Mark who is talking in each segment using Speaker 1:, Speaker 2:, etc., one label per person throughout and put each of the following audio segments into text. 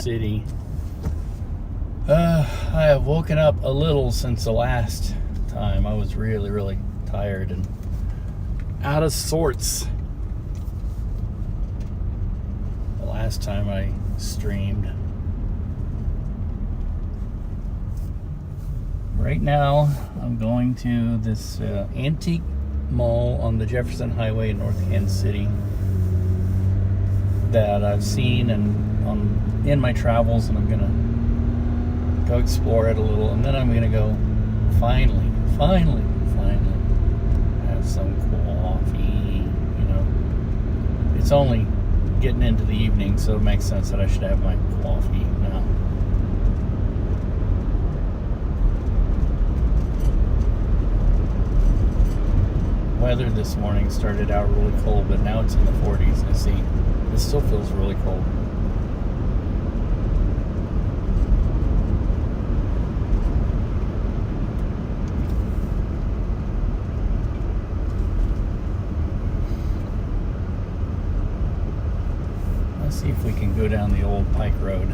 Speaker 1: City. I have woken up a little since the last time. I was really tired and out of sorts the last time I streamed. Right now, I'm going to this antique mall on the Jefferson Highway in North Kansas City that I've seen and in my travels, and I'm gonna go explore it a little, and then I'm gonna go finally have some coffee. You know, it's only getting into the evening, so it makes sense that I should have my coffee now. Weather this morning started out really cold, but now it's in the 40s. I see it still feels really cold. Let's see if we can go down the old Pike Road.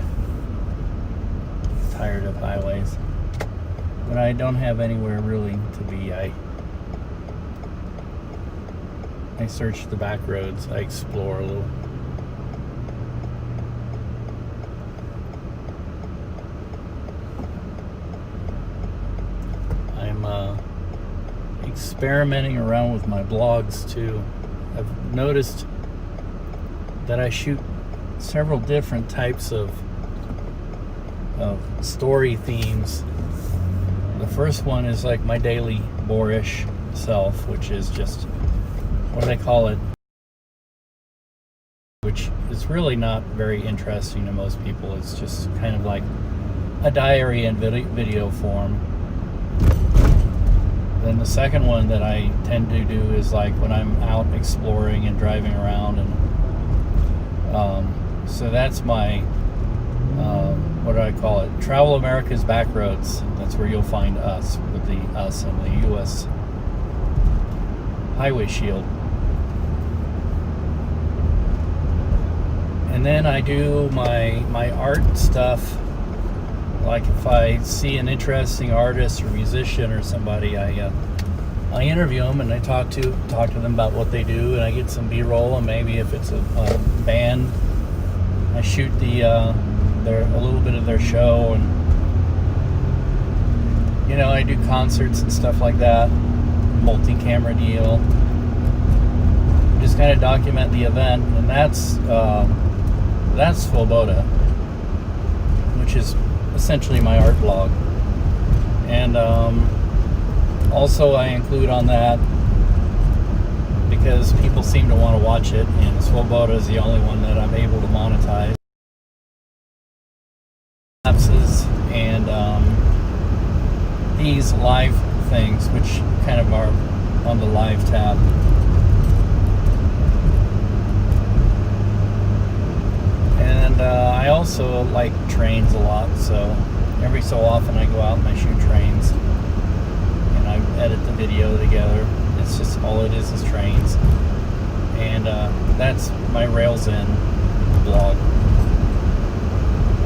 Speaker 1: Tired of highways, but I don't have anywhere really to be. I search the back roads. I explore a little. I'm experimenting around with my blogs too. I've noticed that I shoot several different types of story themes. The first one is like my daily boorish self, which is just, what do they call it? Which is really not very interesting to most people. It's just kind of like a diary in video form. Then the second one that I tend to do is like when I'm out exploring and driving around, and so that's my what do I call it? Travel America's Backroads. That's where you'll find us with the us and the U.S. Highway Shield. And then I do my art stuff. Like if I see an interesting artist or musician or somebody, I interview them and I talk to them about what they do, and I get some B-roll, and maybe if it's a band, I shoot a little bit of their show, and you know, I do concerts and stuff like that, multi-camera deal. Just kind of document the event, and that's Swoboda, which is essentially my art blog. And also I include on that because people seem to want to watch it, and Swoboda is the only one that I'm able to monetize. Lapses and these live things, which kind of are on the live tab. And I also like trains a lot, so every so often I go out and I shoot trains, and I edit the video together. It's just all it is trains, and that's my Rails In blog.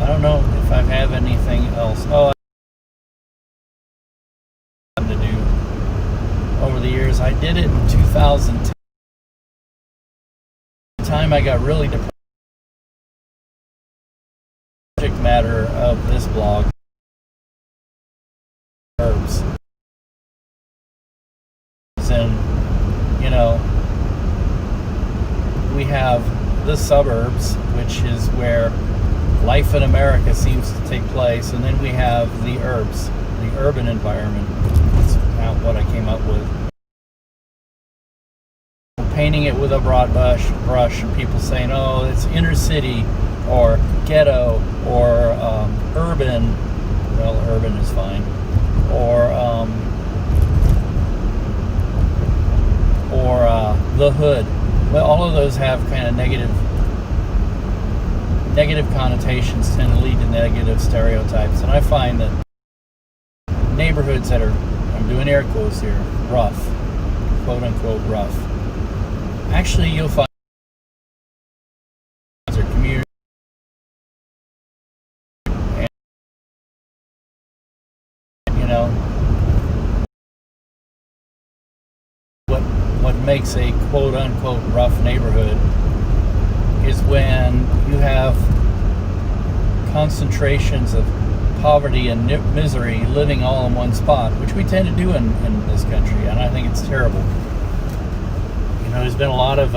Speaker 1: I don't know if I have anything else. Oh, I have to do over the years. I did it in 2010. The time I got really depressed. Subject matter of this blog, herbs. And you know, we have the suburbs, which is where life in America seems to take place, and then we have the herbs, the urban environment. That's what I came up with. Painting it with a broad brush, and people saying, "Oh, it's inner city," or ghetto, or urban. Well, urban is fine. Or the hood. Well, all of those have kind of negative connotations, tend to lead to negative stereotypes. And I find that neighborhoods that are, I'm doing air quotes here, rough, quote unquote rough, actually you'll find you know, what makes a quote-unquote rough neighborhood is when you have concentrations of poverty and misery living all in one spot, which we tend to do in this country, and I think it's terrible. You know, there's been a lot of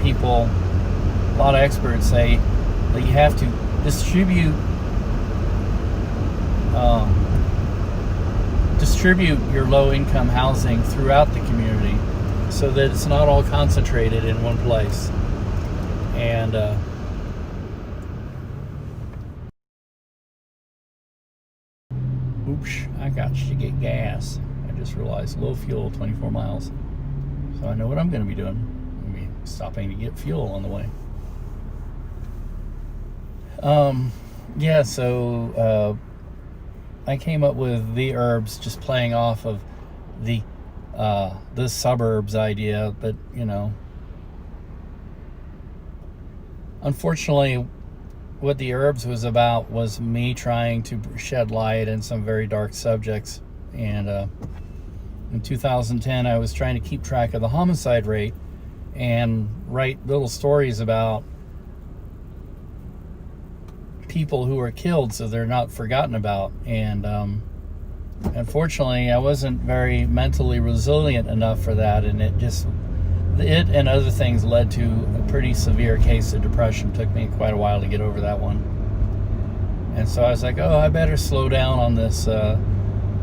Speaker 1: people, a lot of experts say that you have to distribute your low-income housing throughout the community so that it's not all concentrated in one place. And oops, I got to get gas. I just realized low fuel, 24 miles. So I know what I'm going to be doing. I'm going to be stopping to get fuel on the way. Yeah, so I came up with the herbs just playing off of the suburbs idea, but you know, unfortunately what the herbs was about was me trying to shed light in some very dark subjects. And in 2010 I was trying to keep track of the homicide rate and write little stories about people who were killed so they're not forgotten about. And unfortunately I wasn't very mentally resilient enough for that, and it and other things led to a pretty severe case of depression. It took me quite a while to get over that one. And so I was like, oh, I better slow down on this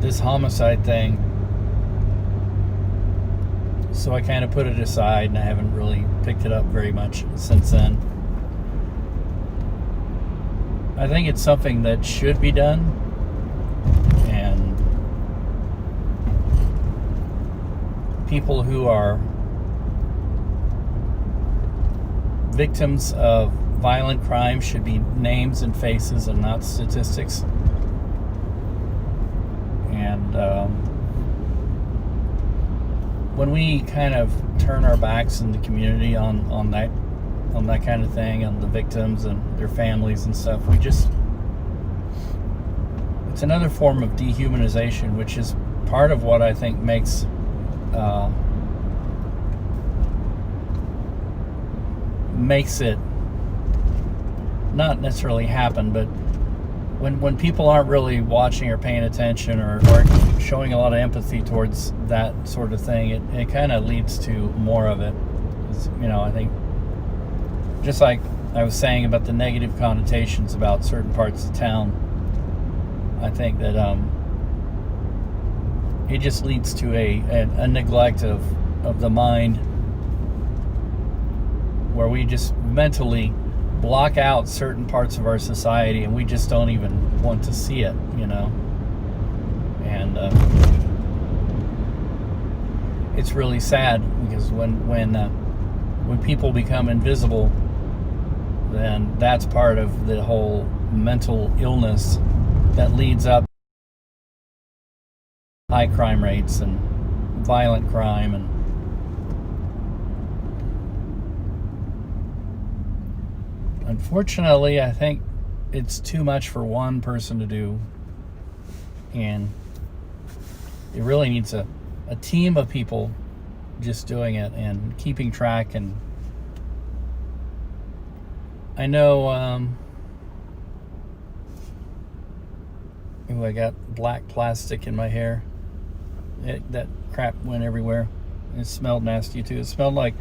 Speaker 1: this homicide thing. So I kind of put it aside, and I haven't really picked it up very much since then. I think it's something that should be done, and people who are victims of violent crime should be names and faces and not statistics. And when we kind of turn our backs in the community on that kind of thing, on the victims and their families and stuff, it's another form of dehumanization, which is part of what I think makes it not necessarily happen, but when people aren't really watching or paying attention or showing a lot of empathy towards that sort of thing, it kind of leads to more of it. You know, I think, just like I was saying about the negative connotations about certain parts of town, I think that it just leads to a neglect of the mind, where we just mentally block out certain parts of our society and we just don't even want to see it, you know. And it's really sad, because when people become invisible, then that's part of the whole mental illness that leads up to high crime rates and violent crime. And unfortunately, I think it's too much for one person to do, and it really needs a team of people just doing it and keeping track. And I know I got black plastic in my hair. That crap went everywhere. It smelled nasty too. It smelled like,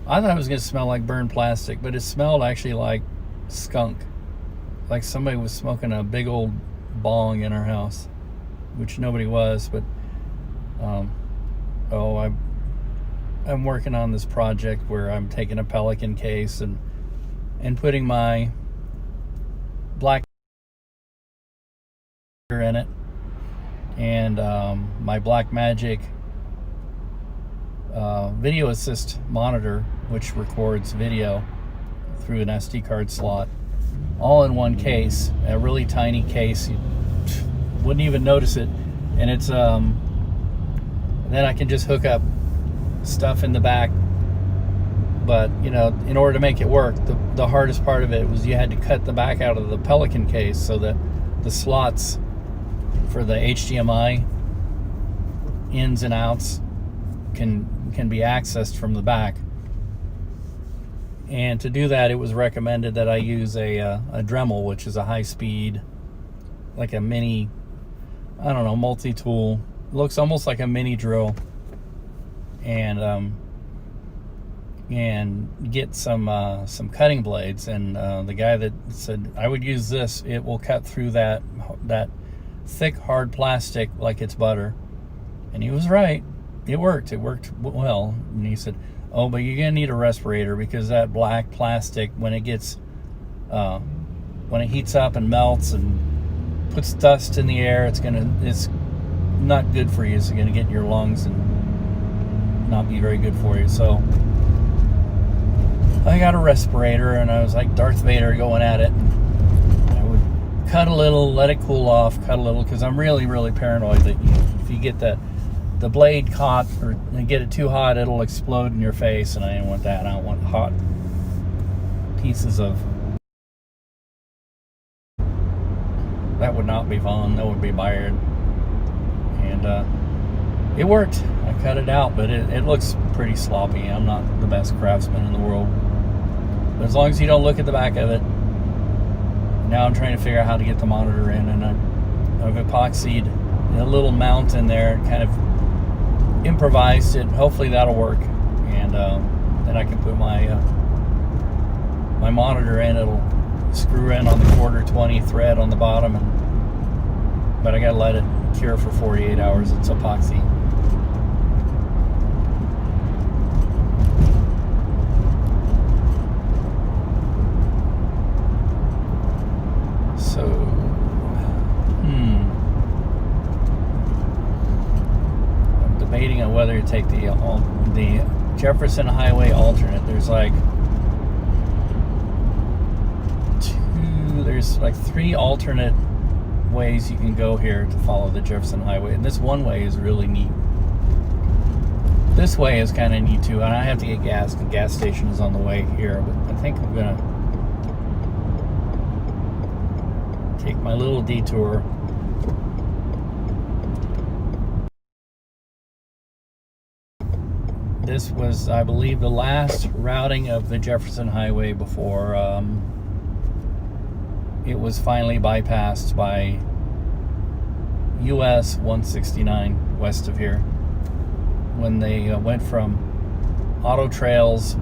Speaker 1: I thought it was going to smell like burned plastic, but it smelled actually like skunk. Like somebody was smoking a big old bong in our house, which nobody was. But I'm working on this project where I'm taking a Pelican case and putting my black in it, and my Blackmagic video assist monitor, which records video through an SD card slot, all in one case, a really tiny case. You wouldn't even notice it. And it's then I can just hook up stuff in the back. But you know, in order to make it work, the hardest part of it was you had to cut the back out of the Pelican case so that the slots for the HDMI ins and outs can be accessed from the back. And to do that, it was recommended that I use a Dremel, which is a high-speed, like a mini, I don't know, multi-tool. It looks almost like a mini drill. And get some cutting blades. And the guy that said I would use this, it will cut through that thick, hard plastic like it's butter. And he was right. It worked well. And he said, oh, but you're gonna need a respirator, because that black plastic, when it gets when it heats up and melts and puts dust in the air, it's not good for you. It's gonna get in your lungs and not be very good for you. So I got a respirator, and I was like Darth Vader going at it. I would cut a little, let it cool off, cut a little, because I'm really, really paranoid that if you get the blade caught or get it too hot, it'll explode in your face, and I didn't want that. I don't want hot pieces of... That would not be fun. That would be bad. And it worked. I cut it out, but it looks pretty sloppy. I'm not the best craftsman in the world. But as long as you don't look at the back of it. Now I'm trying to figure out how to get the monitor in, and I've epoxied a little mount in there, kind of improvised it. Hopefully that'll work, and then I can put my my monitor in. It'll screw in on the 1/4-20 thread on the bottom, but I gotta let it cure for 48 hours. It's epoxy. So debating on whether to take the Jefferson Highway alternate. There's like 3 alternate ways you can go here to follow the Jefferson Highway, and this one way is really neat. This way is kind of neat too, and I have to get gas. The gas station is on the way here, but I think I'm gonna take my little detour. This was, I believe, the last routing of the Jefferson Highway before it was finally bypassed by US 169 west of here, when they went from auto trails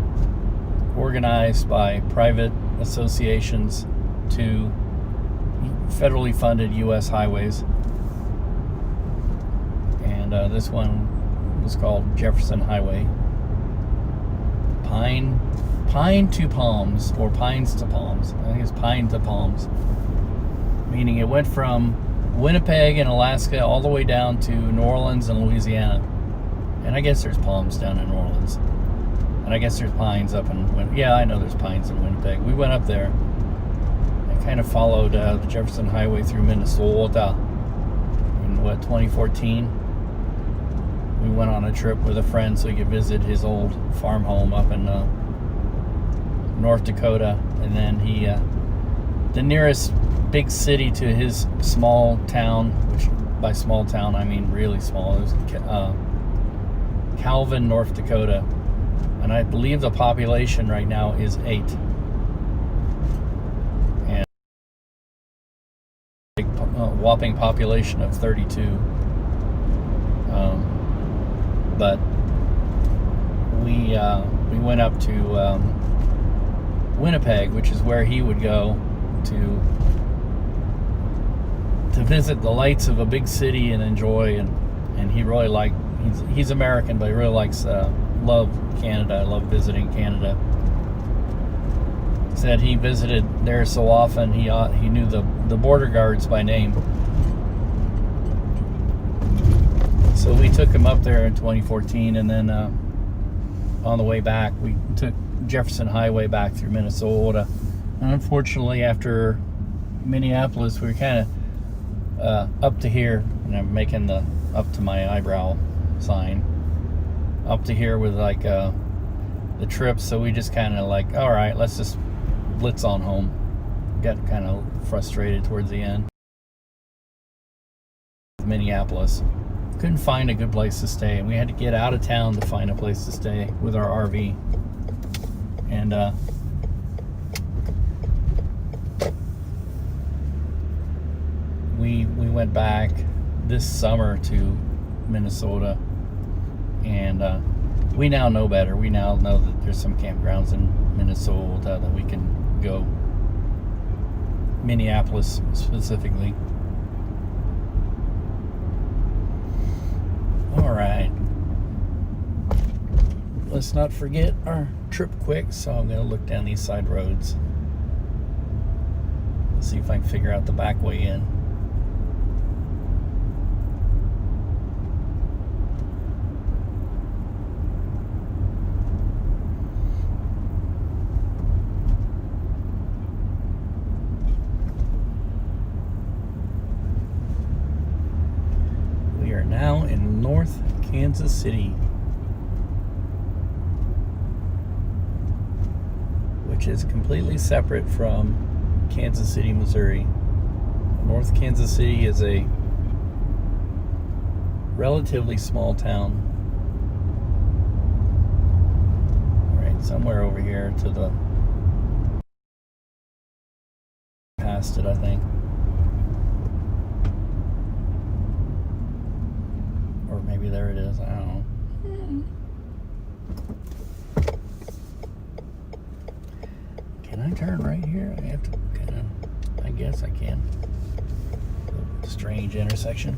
Speaker 1: organized by private associations to federally funded US highways. And this one was called Jefferson Highway. Pine to Palms, or Pines to Palms. I think it's Pine to Palms. Meaning it went from Winnipeg in Alaska all the way down to New Orleans and Louisiana. And I guess there's palms down in New Orleans. And I guess there's pines up in... Yeah, I know there's pines in Winnipeg. We went up there. I kind of followed the Jefferson Highway through Minnesota in, 2014. We went on a trip with a friend so he could visit his old farm home up in North Dakota. And then the nearest big city to his small town, which by small town I mean really small, it was Calvin, North Dakota. And I believe the population right now is 8. And a whopping population of 32. But we went up to Winnipeg, which is where he would go to visit the lights of a big city and enjoy. And he really he's American, but he really love Canada. I love visiting Canada. Said he visited there so often he knew the border guards by name. So we took him up there in 2014, and then on the way back, we took Jefferson Highway back through Minnesota. And unfortunately, after Minneapolis, we were kind of up to here, and I'm making the up to my eyebrow sign, up to here with the trip. So we just kind of all right, let's just blitz on home. Got kind of frustrated towards the end. Minneapolis. Couldn't find a good place to stay, and we had to get out of town to find a place to stay with our RV. And we went back this summer to Minnesota, and we now know better. We now know that there's some campgrounds in Minnesota that we can go. Minneapolis specifically. All right. Let's not forget our trip quick, so I'm going to look down these side roads. Let's see if I can figure out the back way in. We are now in North Kansas City, which is completely separate from Kansas City, Missouri. North Kansas City is a relatively small town. All right, somewhere over here to the past it, I think. Or maybe there it is, I don't know. Can I turn right here? I have to kind of, I guess I can. Strange intersection.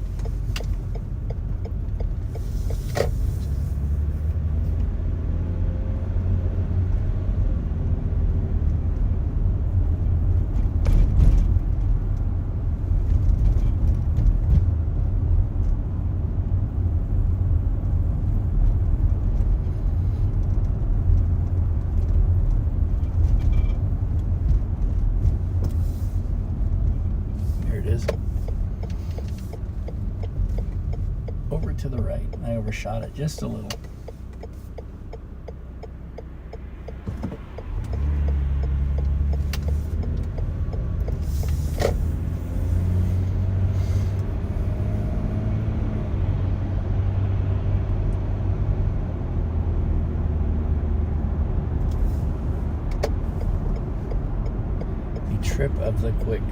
Speaker 1: Over to the right. I overshot it just a little. The trip of the quick.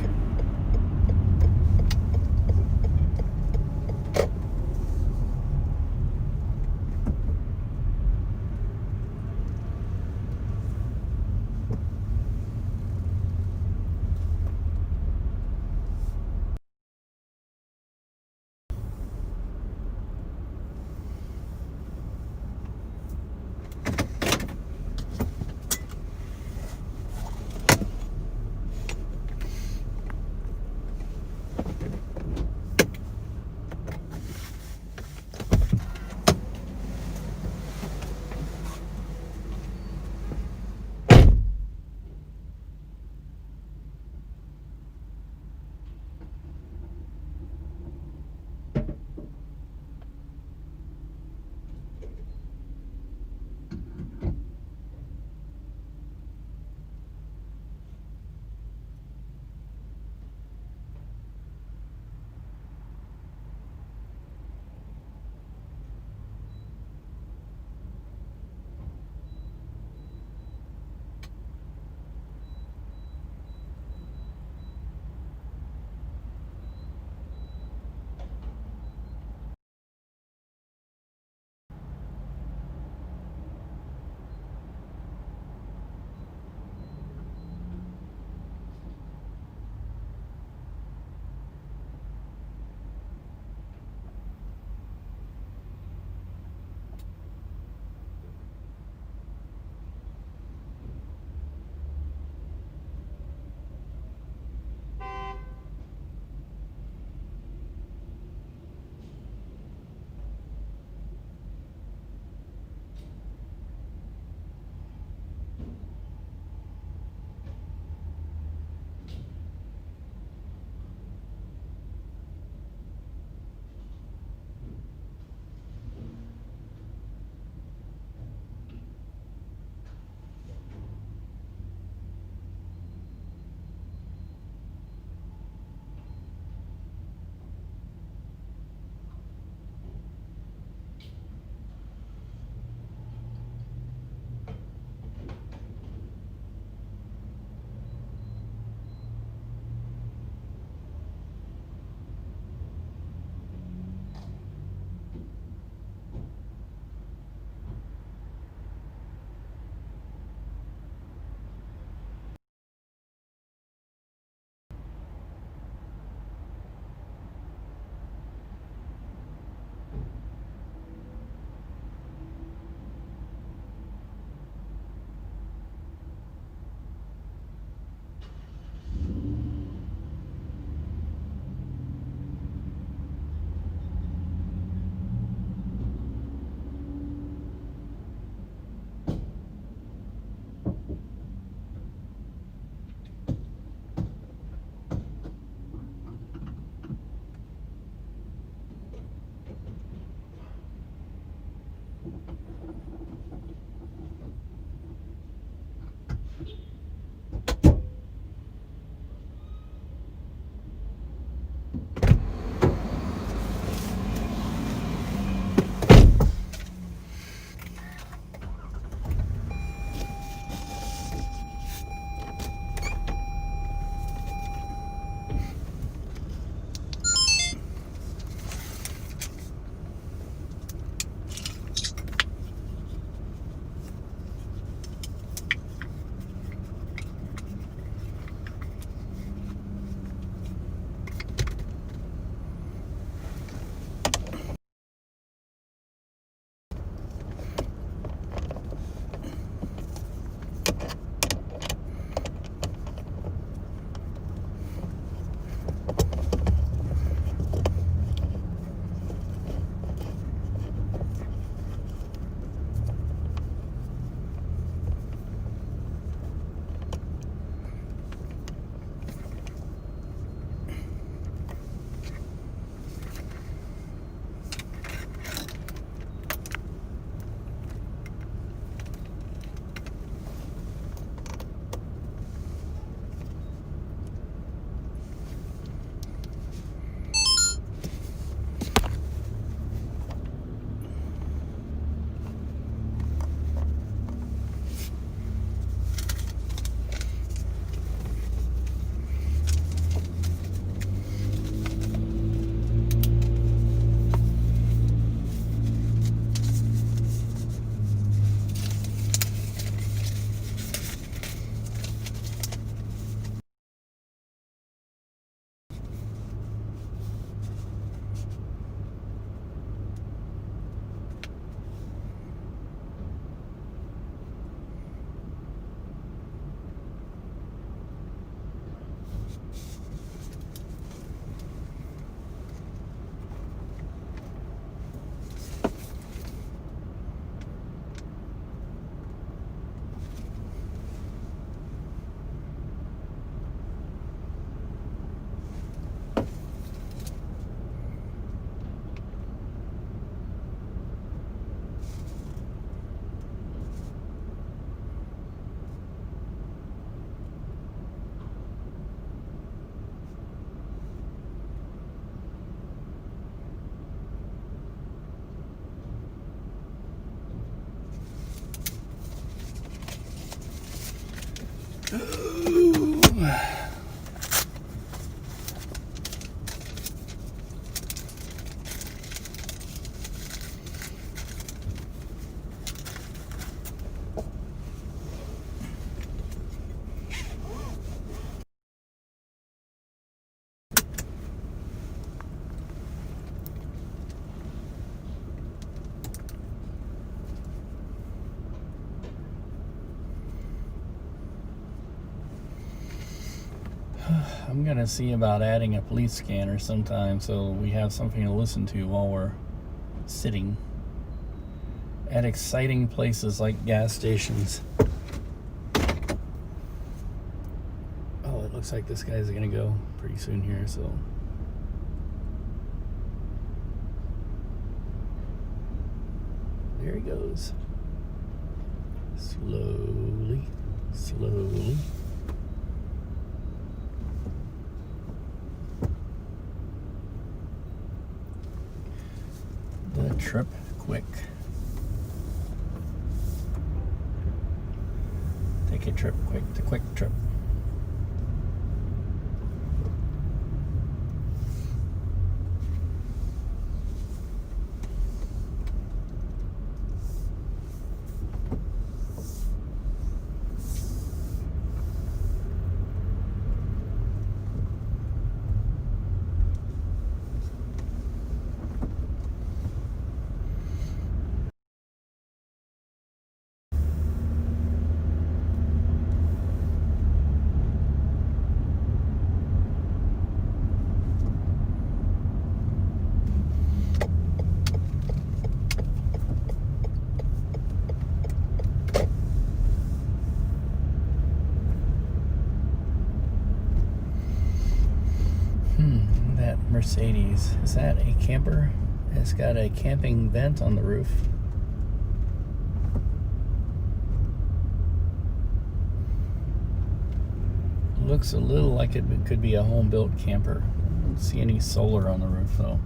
Speaker 1: I'm gonna see about adding a police scanner sometime so we have something to listen to while we're sitting at exciting places like gas stations. Oh, it looks like this guy's gonna go pretty soon here, so there he goes. Slowly, slowly. The trip quick. Take a trip quick, the quick trip. That Mercedes, is that a camper? It's got a camping vent on the roof. Looks a little like it could be a home-built camper. I don't see any solar on the roof though.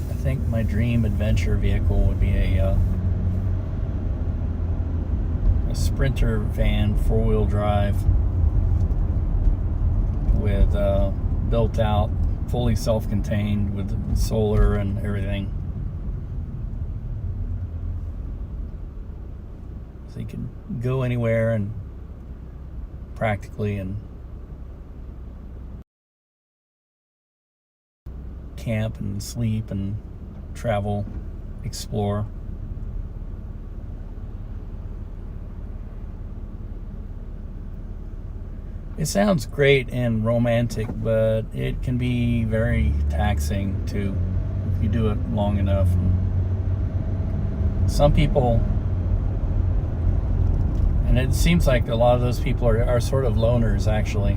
Speaker 1: I think my dream adventure vehicle would be a Sprinter van, 4-wheel drive, with built out, fully self-contained with solar and everything. So you can go anywhere and practically and camp and sleep and travel, explore. It sounds great and romantic, but it can be very taxing too if you do it long enough. Some people, and it seems like a lot of those people are sort of loners actually,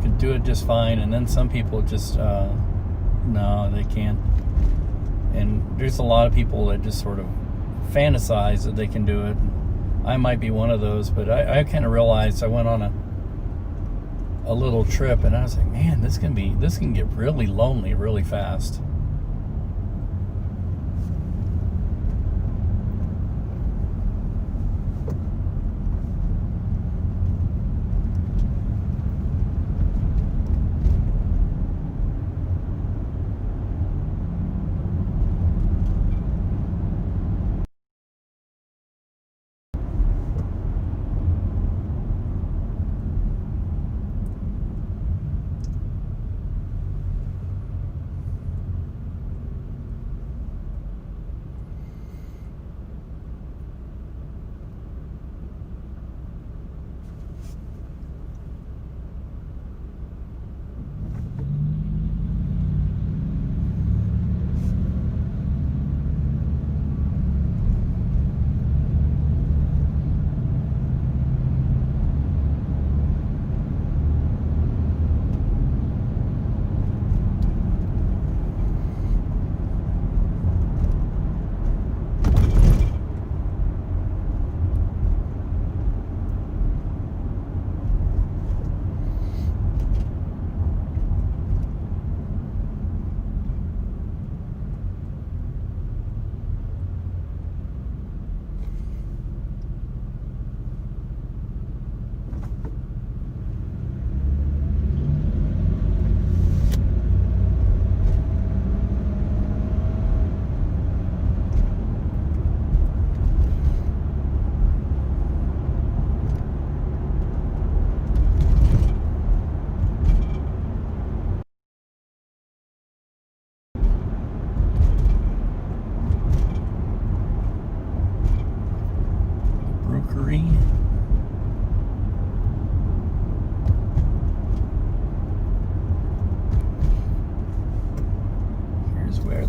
Speaker 1: can do it just fine, and then some people just no, they can't. And there's a lot of people that just sort of fantasize that they can do it. I might be one of those, but I kind of realized, I went on a little trip and I was like, man, this can get really lonely really fast.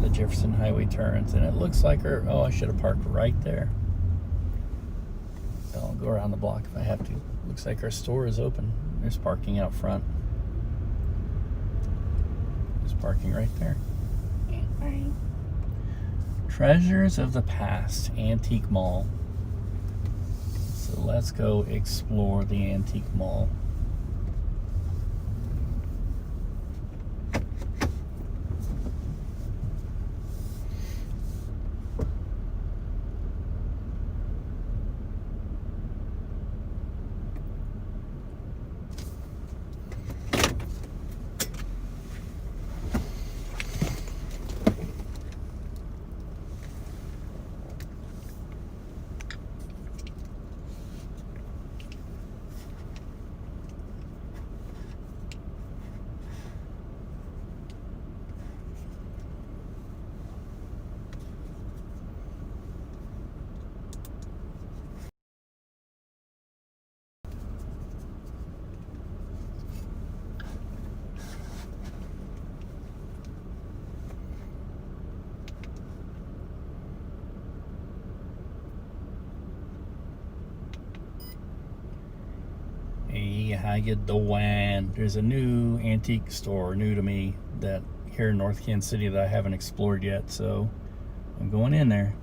Speaker 1: the Jefferson Highway turns, and it looks like oh, I should have parked right there. I'll go around the block if I have to. Looks like our store is open. There's parking out front. There's parking right there.
Speaker 2: Right.
Speaker 1: Treasures of the Past Antique Mall. So let's go explore the Antique Mall. Hey, how you doing? There's a new antique store, new to me, that here in North Kansas City that I haven't explored yet, so I'm going in there.